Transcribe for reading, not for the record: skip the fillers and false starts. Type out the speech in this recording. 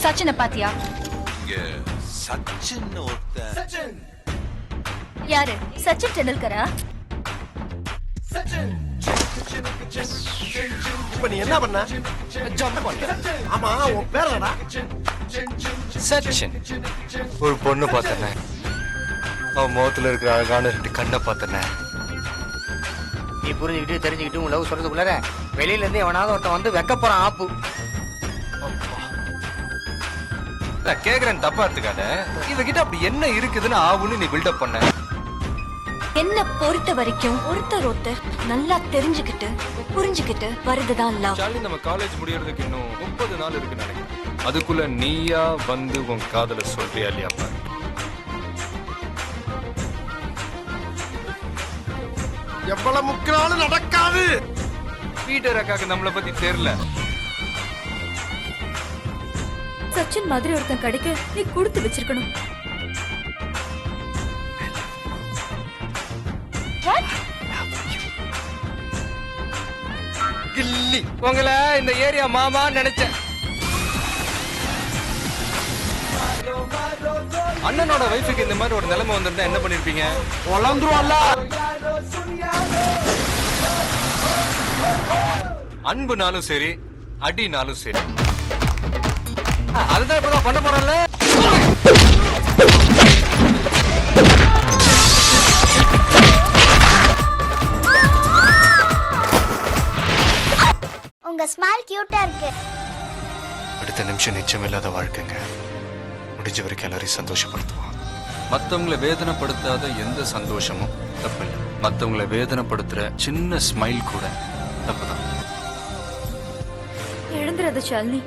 சச்சினை பாத்தியா? சச்சின் ஒருத்தன். யாரு? சச்சின் டெண்டுல்கரா? இப்ப நீ என்ன பண்ண? ஜம்ப் பண்ண. ஆமா, உன் பேர் என்னடா? சச்சின். ஒரு பொண்ணு பார்த்தனே, அவன் முகத்துல இருக்கிற அழகான 2 கண்ணை பார்த்தனே. நீ புரிஞ்சுக்கிட்டு தெரிஞ்சுக்கிட்டு உன் லவ் சொல்றதுக்குள்ளார வெளியில இருந்து எவனாவது ஒருத்தன் வந்து வைக்க போறான் ஆப்பு. நான் கேக்குறேன், தப்பா எடுத்துக்காத. இவகிட்ட அப்படி என்ன இருக்குதுன்னு ஆவுன்னு நீ பில்டப் பண்ண. என்ன பொறுத்த வரைக்கும் ஒருத்தர் நல்லா தெரிஞ்சுக்கிட்டு புரிஞ்சுக்கிட்டு வருதுதான் லவ். சாலி, நம்ம காலேஜ் முடியறதுக்கு இன்னும் 30 நாள் இருக்கு நினைக்கிறேன். அதுக்குள்ள நீயா வந்து உன் காதல சொல்றியா இல்லையா பாரு. எவ்வளவு முக்கினாலும் நடக்காது. பீட்டர் அக்காக்கு நம்மளை பத்தி தெரியல. சச்சின் மாதிரி ஒருத்தன் கிடைக்க நீ கொடுத்து வச்சிருக்கணும். கில்லி, உங்களை இந்த ஏரியா மாமா நினைச்சேன். அண்ணனோட வைஃபுக்கு இந்த மாதிரி ஒரு நிலைமை வந்திருந்தா என்ன பண்ணிருப்பீங்க? வளர்ந்துருவான்ல. அன்புனாலும் சரி, அடினாலும் சரி, அதுதான் இப்பதான் பண்ண போறேன்ல. உங்க ஸ்மைல் கியூட்டா இருக்கு. அடுத்த நிமிஷம் நிச்சயமில்லாத வாழ்க்கைங்க. முடிஞ்ச வரைக்கும் எல்லாரையும் சந்தோஷப்படுத்துவான். மற்றவங்களை வேதனைப்படுத்தாத எந்த சந்தோஷமும் தப்பு இல்லை. மற்றவங்களை வேதனைப்படுத்துற சின்ன ஸ்மைல் கூட தப்புதான். எழுந்துறது ஷாலினி.